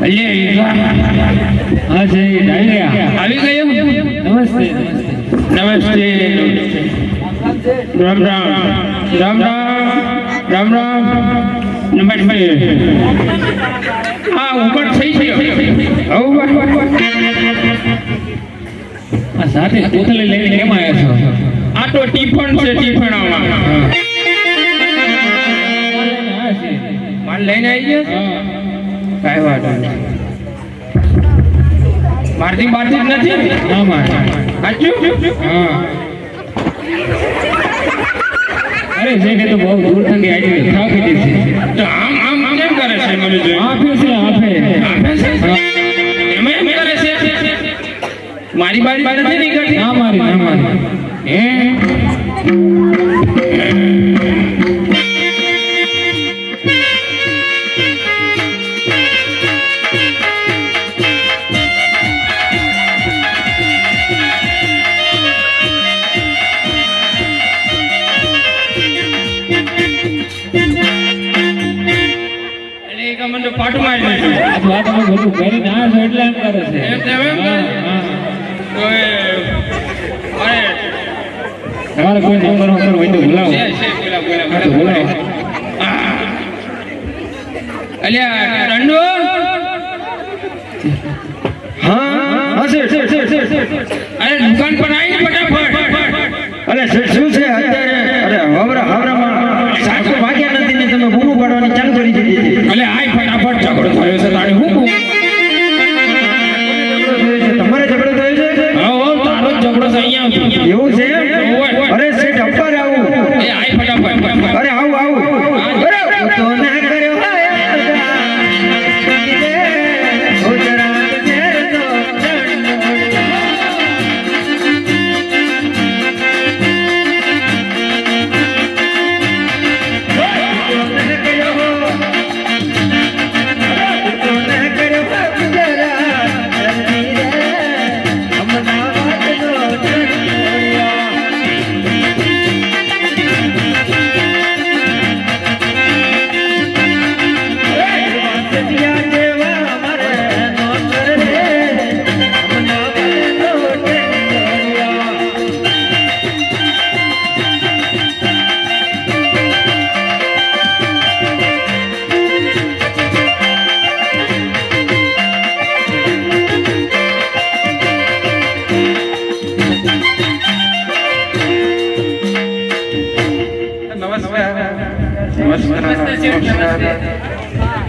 हाँ जी डायरिया આવી ગયો नमस्ते નમસ્તે રામ રામ રામ રામ રામ રામ નમસ્તે હા ઉપર થઈ ગયો આ સાથે બોતલ લઈને કેમ આવ્યા છો આ તો ટિફન છે ટિફણામાં માલ લઈને આવી ગયો કાંઈ વાત નહીં મારતી નથી ના માર સાચું હા અરે જે કે તો બહુ દૂર થકી આવી થાકી દીધી તો આમ આમ કેમ કરે છે મને જોઈ આપે છે આપે એમ કરે છે મારી બારી નથી નીકળતી ના મારી ના મારી મને પાટું મારી દીધું આ તો આ તમે બધું કરી ના છો એટલે એમ કરે છે એમ કરે? હા તો એ અરે તમારે કોઈ નંબર હોય તો બોલાવો છે બોલા હા તો બોલાવો અલ્યા રંડુ હા છે અરે દુકાન પર આવી ફટાફટ અરે શું છે અત્યારે અરે હાવરામાં સાચું વાગ્યા નથી ને તમે બૂમો પાડવાની ચાલુ કરી દીધી અલે આય ફટાફટ ઝઘડો થયો છે તારે હું તમારે ઝઘડો થયો છે હા તારો જ ઝઘડો છે અહીંયા એવું છે અરે શેઠ અપ્પર આવું એ આય ફટાફટ અરે આવું અરે તો ના કર્યો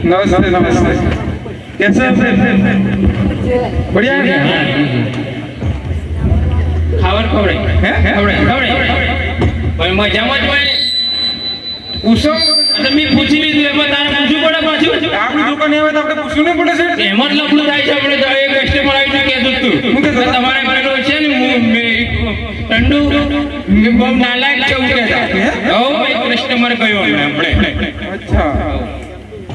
नमस्ते कैसे बढ़िया ખાવડ ખવડાય પણ મજામાં જ હોય પૂછો તમે પૂછી લીધું એમાં તારે પૂછવું પડે પાછું આપણી દુકાને આવે તો આપણે પૂછવું નહીં પડે છે એમાં જ લફડું થાય છે આપણે તો એક કસ્ટમર આવીને કહેતું હતું કે તમારે પેલો છે ને ઠંડુ બહુ નાલાયક છે એવું કહેતા એક કસ્ટમર કહ્યું આપણે અચ્છા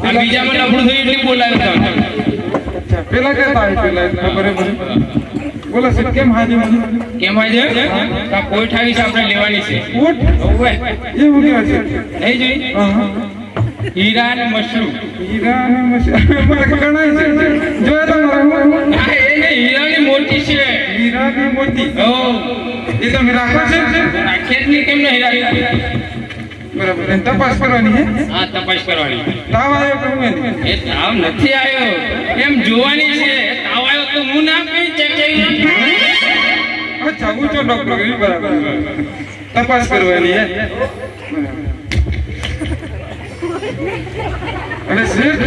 આ બીજામાં લફડું થયું એટલે બોલાવ્યો હતો પેલા કહેતા પેલા ખબર બોલો સર કેમ હાજી કેમ આજે આ કોઈ ઠાવી છે આપણે લેવાની છે ઊટ ઓવે એવું કેવા છે નહીં જોઈ હીરા અને મશરૂમ હીરા અને મશરૂમ મને ગણાય છે જોયા તમારે હા એ નહીં હીરાની મોટી છે હીરાની મોતી ઓ એ તમે રાખો છે ખેતની કેમ નહીં હીરા બરાબર એને તપાસ કરવાની હે હા તપાસ કરવાની તાવ આવ્યો કે હું એ તાવ નથી આવ્યો એમ જોવાની છે તાવ આવ્યો તો હું ના કહી ચેક કરી અચ્છા હું તો ડોક્ટર કહ્યું બરાબર તપાસ કરવાની હે અરે શેઠ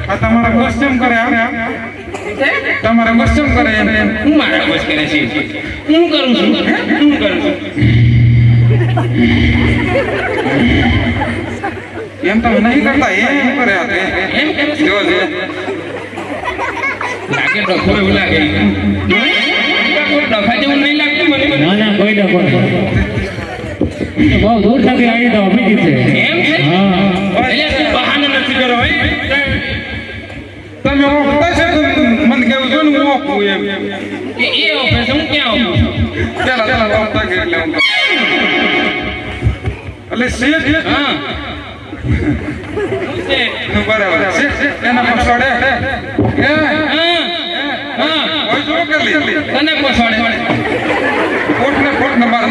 આ તમારા ક્વેશ્ચન કરે તમારા ક્વેશ્ચન કરે એને હું મારા બસ કરે છે હું કરું છું એમ તમે નહીં કરતા એમ કરે આ એમ કરે છે જો લાગે ડખો એવું લાગે ડખા જેવું નહીં લાગતું મને ના ના કોઈ ડકો નહીં બહુ દૂર થકી આવી તો આપી દીધી એમ છે હા એટલે બહાના નથી કરો ભાઈ તમે ઓળખતા છે મને કેવું છો ને હું ઓળખું એમ કે એ ઓફિસ હું ક્યાં આવું પેલા ઓળખતા કે એટલે શેઠ હા બરાબર શેઠ એના પર સડે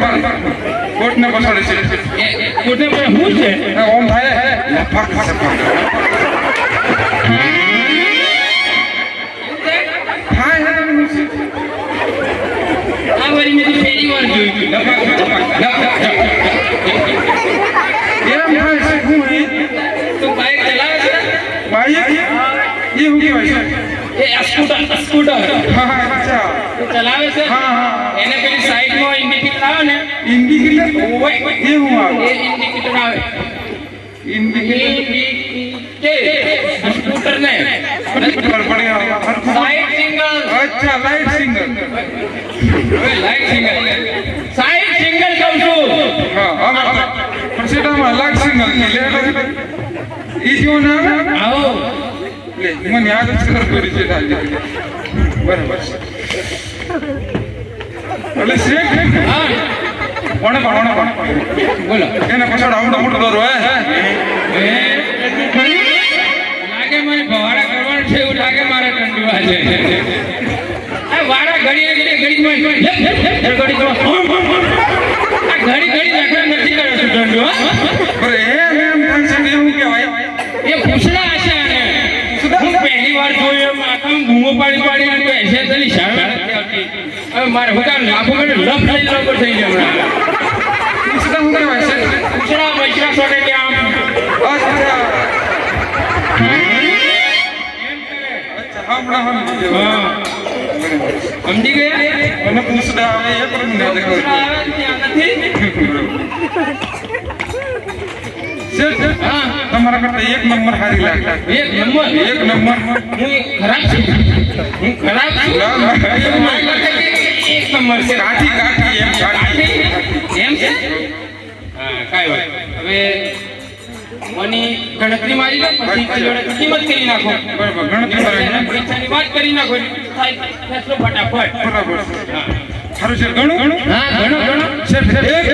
કોટને પછાડે છે કોટને પણ હું છે ઓમ થાય ફક ફક થાય આ વારી મેં તો પહેલી વાર જોયું હતું. એમ થાય છે હું તો બાઈક ચલાવે છે ભાઈ એ હું કહેવાય છે એ સ્કૂટર હા હા અચ્છા તો ચલાવે છે હા, હા. એને પેલી સાઈડમાં ઇન્ડિકેટર આવે ને ઇન્ડિકેટર ઓય એ હું આવે એ ઇન્ડિકેટર આવે ઇન્ડિકેટર સ્કૂટર ને ખબર પડી સાઈડ સિંગલ અચ્છા light single light single side single કહું છું હા હા પણ સેટામાં લાઈટ સિંગલ લે ઈ જો ના આવે આવો લે મને યાદ જ ખબર પડી છે બરાબર છે એટલે શેખ હા કોણે પણ બોલો એને પાછળ આવડો મોટો દોરો હે લાગે મને ભવાડા કરવાનું છે એવું લાગે મારા ટંડુઆ છે આ વાડા ઘડીએ ઘડીમાં ઘડી લખડા નથી કર્યો છું ટંડુઆ અરે એમ થાય છે કે એવું કહેવાય એ પૂછડા હશે આને હું પહેલી વાર જોયું એમ આખા બૂમો પાડી બેસે તેની શરમ નથી આવતી હવે મારે હું કામ લાભો મને લફ લઈ લોકો થઈ જાય હમણાં પૂછડા હું કહેવાય છે પૂછડા મૈસરા સોડે કે આમ અચ્છા હમણાં હા સમજી ગયા અને પૂછડા આવે એ પણ મને દેખો પૂછડા આવે ત્યાં નથી શેઠ હા તમારા કરતા એક નંબર હારી લાગે એક નંબર એક નંબર હું ખરાબ છું હું ખરાબ છું મારા કરતા એક નંબર છે કાઠી કાઠી એમ કાઠી એમ છે હા કાંઈ વાત હવે મને ગણતરી મારી લો પછી જોડે કિંમત કરી નાખો બરાબર ગણતરી કરાવી પૈસાની વાત કરી નાખો થાય ફેસલો ફટાફટ બરાબર સારું છે ઘણું હા ઘણો શેઠ એક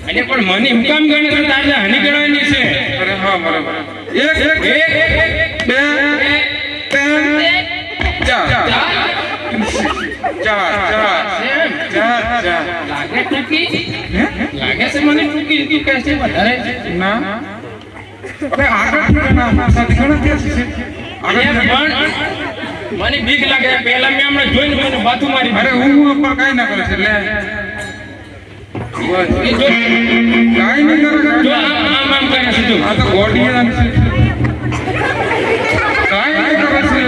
એટલે પણ મને હું કામ ગણે છે તારે હાની ગણવાની છે અરે હા બરાબર એક બે ત્રણ ચાર લાગે ટૂંકી લાગે છે મને ટૂંકી તું કહે છે વધારે ના અરે આગળ સાથે ઘણા કેસ છે આગળ પણ મને બીક લાગે પહેલા મેં હમણાં જોઈને મને બાથું મારી અરે હું ઉપર કાઈ ના કરે છે લે એ જો કાઈ નહીં કરે જો આમ કરે છે જો આ તો ગોડી છે કાઈ નહીં કરે છે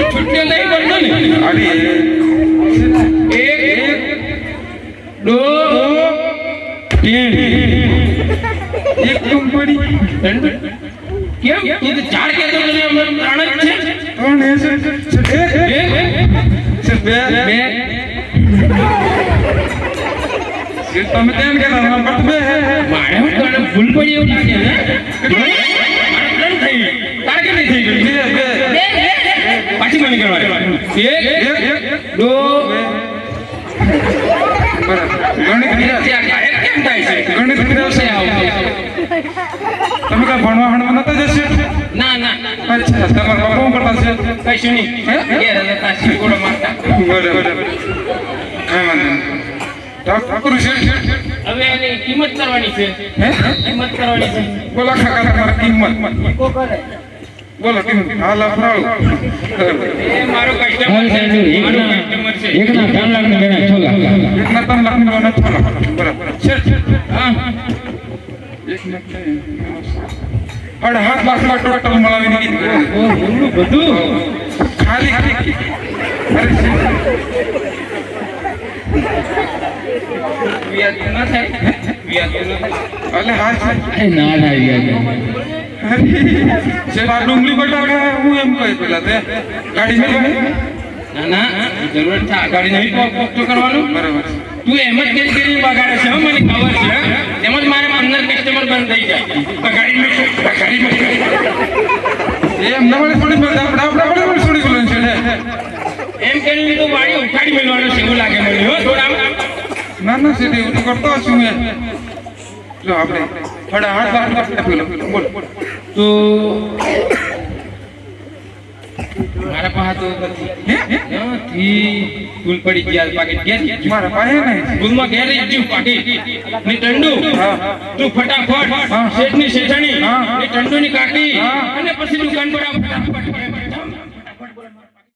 છૂટને નહીં પડતો ને અરે એક દો तीन એક કંપની કેમ તું તો ચાર કે તો મને ત્રણ જ છે ત્રણ છે એક છે બે ये તમે તેમ કે નંબર બે હે મારે હું તને ભૂલ પડી એવું લાગે ને ત્રણ થઈ તાર કે નહીં થઈ ગઈ બે પાછી મને કરવાની એક એક દો બરાબર ગણિત ક્રિયા ત્યાં કાંઈ કેમ થાય છે ગણિત ક્રિયા છે તમે કા ભણવા નતા જશે ના અચ્છા તમારા બાપા કરતા છે કશું નહીં ઘેર હતા શીગોડો મારતા બરાબર હા વાંધો ઠાકુર છે હવે એની કિંમત કરવાની છે હે કિંમત કરવાની છે બોલા કાકા તમારી કિંમત કો કરે બોલો કિંમત હાલ અફરાળ એ મારો કસ્ટમર છે મારો કસ્ટમર છે એક ના 3 લાખ ને ગણા 6 લાખ એકના 3 લાખ નો નથી બરાબર છે હા એક લાખ અઢ હાથ લાખ માં ટોટલ મળાવીને કીધું ઓ એવડું બધું ખાલી અરે વ્યાજ ન થાય વ્યાજ ન થાય અલે હા છે એ ના ના યાર છે આ ડુંગળી બટાકા હું એમ કહી પેલા તે ગાડી મેં ના જરૂર છે આગાડી નહીં તો કરવાનું બરાબર તું એમ જ કરીને બગાડે છે હો, મને ખબર છે તેમજ મારે 15 કસ્ટમર બંધ થઈ જાય બગાડી એમ નવડે થોડી બધા આપણે થોડી બોલવાનું છે ને એમ કરીને તો વાડી ઉખાડી મેળવાનું છે એવું લાગે મને હો થોડા ના છે એવું તો કરતો છું મેં જો આપણે થોડા હાથ પેલો બોલ તો મારા પાસે તો નથી હે થી ફૂલ પડી ગયા પાકેટ ઘેર મારા પાસે નહીં ફૂલમાં ઘેર જ જીવ પાકેટ ની ટંડુ હા. તું ફટાફટ હા. શેઠની શેઠાણી હા. ની ટંડુની કાકી હા. અને પછી દુકાન પર આવ ફટાફટ